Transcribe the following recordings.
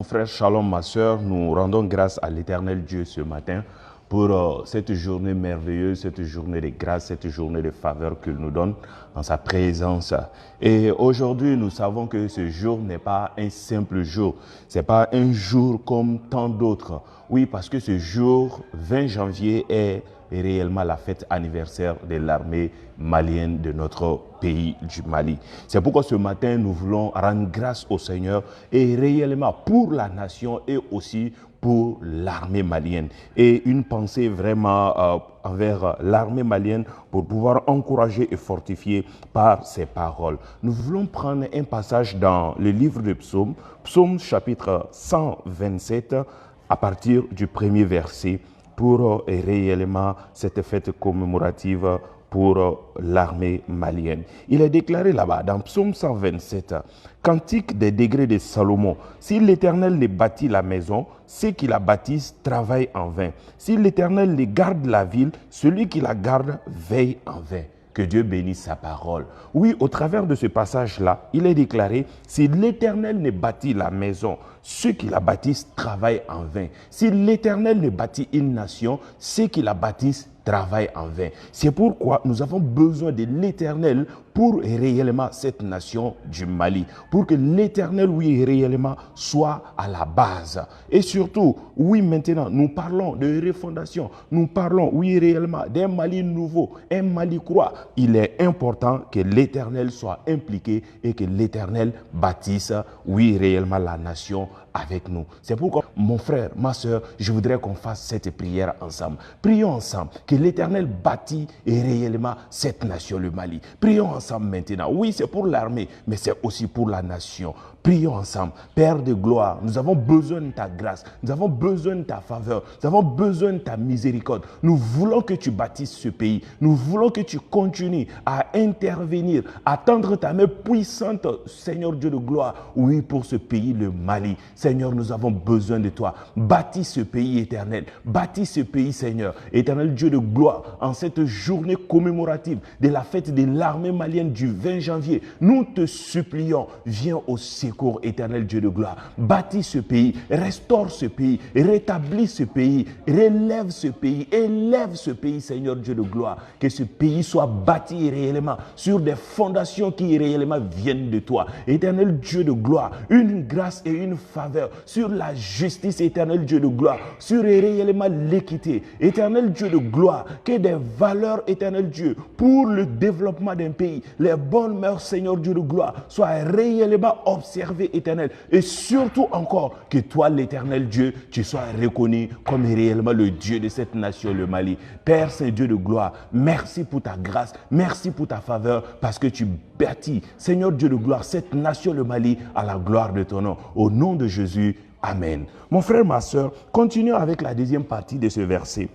frère, shalom ma soeur, nous rendons grâce à l'Éternel Dieu ce matin pour cette journée merveilleuse, cette journée de grâce, cette journée de faveur qu'il nous donne en sa présence. Et aujourd'hui, nous savons que ce jour n'est pas un simple jour, c'est pas un jour comme tant d'autres. Oui, parce que ce jour, 20 janvier, est réellement la fête anniversaire de l'armée malienne de notre pays du Mali. C'est pourquoi ce matin, nous voulons rendre grâce au Seigneur et réellement pour la nation et aussi pour l'armée malienne. Et une pensée vraiment envers l'armée malienne pour pouvoir encourager et fortifier par ses paroles. Nous voulons prendre un passage dans le livre de Psaume, Psaume chapitre 127, à partir du premier verset, pour réellement cette fête commémorative pour l'armée malienne. Il est déclaré là-bas, dans Psaume 127, Cantique des degrés de Salomon. Si l'Éternel les bâtit la maison, ceux qui la bâtissent travaillent en vain. Si l'Éternel les garde la ville, celui qui la garde veille en vain. Que Dieu bénisse sa parole. Oui, au travers de ce passage-là, il est déclaré, si l'Éternel ne bâtit la maison, ceux qui la bâtissent travaillent en vain. Si l'Éternel ne bâtit une nation, ceux qui la bâtissent travaillent en vain. C'est pourquoi nous avons besoin de l'Éternel pour réellement cette nation du Mali. Pour que l'Éternel, oui, réellement soit à la base. Et surtout, oui, maintenant, nous parlons de refondation. Nous parlons, oui, réellement d'un Mali nouveau, un Mali croix. Il est important que l'Éternel soit impliqué et que l'Éternel bâtisse, oui, réellement la nation avec nous. C'est pourquoi, mon frère, ma soeur, je voudrais qu'on fasse cette prière ensemble. Prions ensemble que l'Éternel bâtit et réellement cette nation, le Mali. Prions ensemble maintenant. Oui, c'est pour l'armée, mais c'est aussi pour la nation. Prions ensemble. Père de gloire, nous avons besoin de ta grâce, nous avons besoin de ta faveur, nous avons besoin de ta miséricorde. Nous voulons que tu bâtisses ce pays. Nous voulons que tu continues à intervenir, à tendre ta main puissante, Seigneur Dieu de gloire, oui, pour ce pays, le Mali. Seigneur, nous avons besoin de toi. Bâtis ce pays éternel. Bâtis ce pays, Seigneur. Éternel Dieu de gloire, en cette journée commémorative de la fête de l'armée malienne du 20 janvier, nous te supplions, viens au secours, éternel Dieu de gloire. Bâtis ce pays, restaure ce pays, rétablis ce pays, relève ce pays, élève ce pays, Seigneur Dieu de gloire. Que ce pays soit bâti réellement sur des fondations qui réellement viennent de toi. Éternel Dieu de gloire, une grâce et une faveur sur la justice, éternel Dieu de gloire, sur réellement l'équité, éternel Dieu de gloire, que des valeurs, éternel Dieu, pour le développement d'un pays, les bonnes mœurs, Seigneur Dieu de gloire, soient réellement observées, éternel, et surtout encore, que toi, l'éternel Dieu, tu sois reconnu comme réellement le Dieu de cette nation, le Mali. Père Saint Dieu de gloire, merci pour ta grâce, merci pour ta faveur, parce que tu bâtis, Seigneur Dieu de gloire, cette nation, le Mali, à la gloire de ton nom. Au nom de Jésus, amen. Mon frère, ma soeur, continuons avec la deuxième partie de ce verset.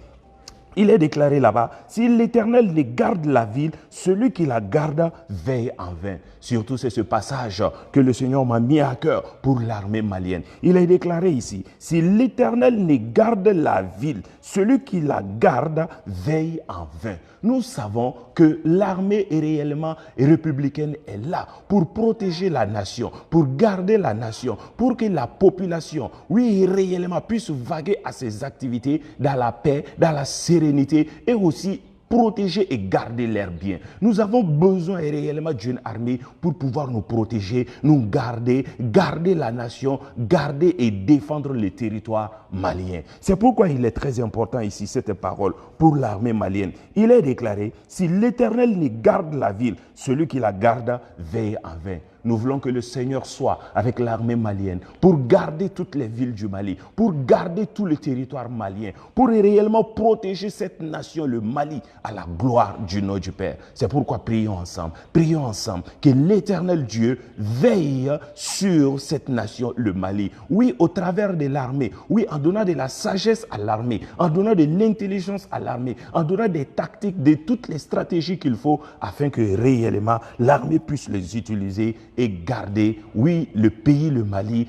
Il est déclaré là-bas, si l'Éternel garde la ville, celui qui la garde veille en vain. Surtout, c'est ce passage que le Seigneur m'a mis à cœur pour l'armée malienne. Il est déclaré ici, si l'Éternel garde la ville, celui qui la garde veille en vain. Nous savons que l'armée réellement républicaine est là pour protéger la nation, pour garder la nation, pour que la population, oui, réellement puisse vaguer à ses activités dans la paix, dans la sérénité et aussi protéger et garder leurs biens. Nous avons besoin réellement d'une armée pour pouvoir nous protéger, nous garder, garder la nation, garder et défendre le territoire malien. C'est pourquoi il est très important ici cette parole pour l'armée malienne. Il est déclaré, si l'Éternel garde la ville, celui qui la garde veille en vain. Nous voulons que le Seigneur soit avec l'armée malienne pour garder toutes les villes du Mali, pour garder tout le territoire malien, pour réellement protéger cette nation, le Mali, à la gloire du nom du Père. C'est pourquoi prions ensemble que l'Éternel Dieu veille sur cette nation, le Mali. Oui, au travers de l'armée, oui, en donnant de la sagesse à l'armée, en donnant de l'intelligence à l'armée, en donnant des tactiques, de toutes les stratégies qu'il faut afin que réellement l'armée puisse les utiliser et garder, oui, le pays, le Mali,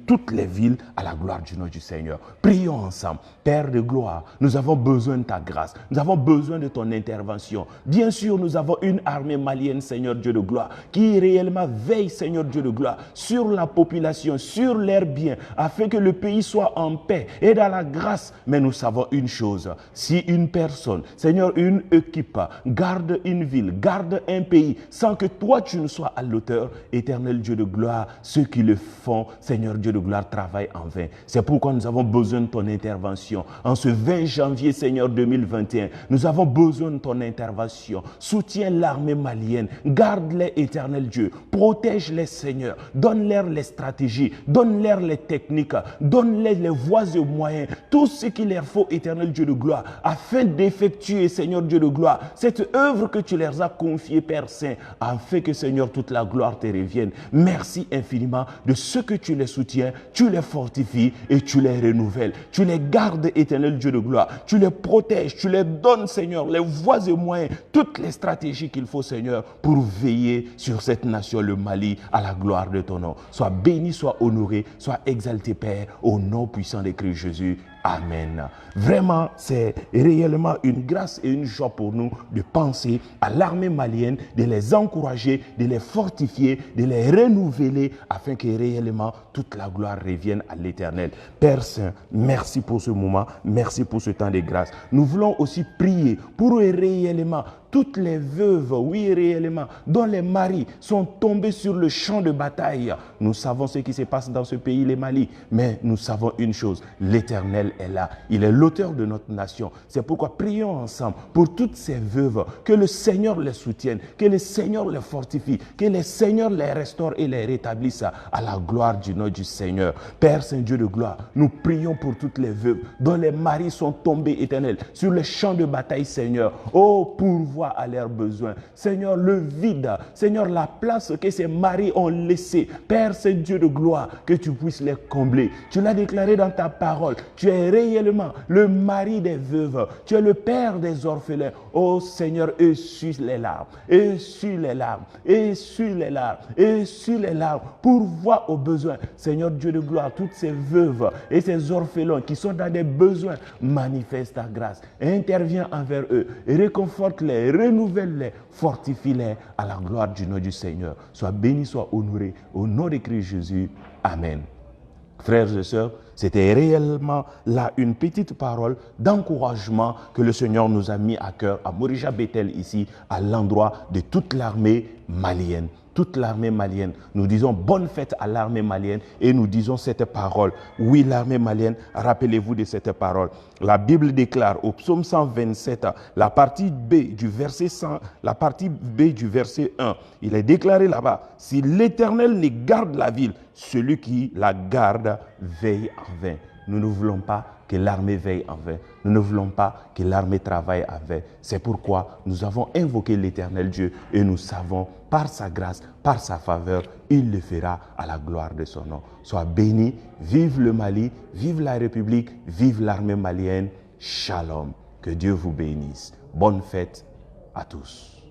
toutes les villes à la gloire du nom du Seigneur. Prions ensemble. Père de gloire, nous avons besoin de ta grâce. Nous avons besoin de ton intervention. Bien sûr, nous avons une armée malienne, Seigneur Dieu de gloire, qui réellement veille, Seigneur Dieu de gloire, sur la population, sur leurs biens, afin que le pays soit en paix et dans la grâce. Mais nous savons une chose, si une personne, Seigneur, une équipe, garde une ville, garde un pays, sans que toi tu ne sois à l'auteur, éternel Dieu de gloire, ceux qui le font, Seigneur Dieu de gloire, travaillent en vain. C'est pourquoi nous avons besoin de ton intervention. En ce 20 janvier, Seigneur 2021, nous avons besoin de ton intervention. Soutiens l'armée malienne, garde-les, éternel Dieu, protège-les, Seigneur, donne-leur les stratégies, donne-leur les techniques, donne-les les voies et moyens, tout ce qu'il leur faut, éternel Dieu de gloire, afin d'effectuer, Seigneur Dieu de gloire, cette œuvre que tu leur as confiée, Père Saint, afin que, Seigneur, toute la gloire te revienne. Merci infiniment de ce que tu les soutiens, tu les fortifies et tu les renouvelles. Tu les gardes, éternel Dieu de gloire, tu les protèges, tu les donnes, Seigneur, les voies et moyens, toutes les stratégies qu'il faut, Seigneur, pour veiller sur cette nation, le Mali, à la gloire de ton nom. Sois béni, sois honoré, sois exalté, Père, au nom puissant de Christ Jésus. Amen. Vraiment, c'est réellement une grâce et une joie pour nous de penser à l'armée malienne, de les encourager, de les fortifier, de les renouveler afin que réellement toute la gloire revienne à l'Éternel. Père Saint, merci pour ce moment, merci pour ce temps de grâce. Nous voulons aussi prier pour réellement toutes les veuves, oui réellement, dont les maris sont tombés sur le champ de bataille. Nous savons ce qui se passe dans ce pays, le Mali, mais nous savons une chose, l'Éternel est là. Il est l'auteur de notre nation. C'est pourquoi prions ensemble pour toutes ces veuves, que le Seigneur les soutienne, que le Seigneur les fortifie, que le Seigneur les restaure et les rétablisse à la gloire du nom du Seigneur. Père Saint-Dieu de gloire, nous prions pour toutes les veuves dont les maris sont tombés, Éternel, sur le champ de bataille, Seigneur. Oh, pourvois à leurs besoins. Seigneur, le vide, Seigneur, la place que ces maris ont laissée. Père Saint-Dieu de gloire, que tu puisses les combler. Tu l'as déclaré dans ta parole. Tu es réellement le mari des veuves. Tu es le père des orphelins. Oh Seigneur, essuie les larmes. Essuie les larmes. Essuie les larmes. Essuie les larmes. Pourvois aux besoins. Seigneur Dieu de gloire, toutes ces veuves et ces orphelins qui sont dans des besoins, manifeste ta grâce. Interviens envers eux. Réconforte-les, renouvelle-les, fortifie-les à la gloire du nom du Seigneur. Sois béni, sois honoré. Au nom de Christ Jésus. Amen. Frères et sœurs, c'était réellement là une petite parole d'encouragement que le Seigneur nous a mis à cœur à Morija Bethel ici, à l'endroit de toute l'armée malienne. Toute l'armée malienne. Nous disons bonne fête à l'armée malienne et nous disons cette parole. Oui, l'armée malienne, rappelez-vous de cette parole. La Bible déclare au psaume 127, la partie B du verset 100, la partie B du verset 1, il est déclaré là-bas, si l'Éternel ne garde la ville, celui qui la garde veille en vain. Nous ne voulons pas que l'armée veille en vain. Nous ne voulons pas que l'armée travaille en vain. C'est pourquoi nous avons invoqué l'Éternel Dieu et nous savons, par sa grâce, par sa faveur, il le fera à la gloire de son nom. Sois béni, vive le Mali, vive la République, vive l'armée malienne. Shalom. Que Dieu vous bénisse. Bonne fête à tous.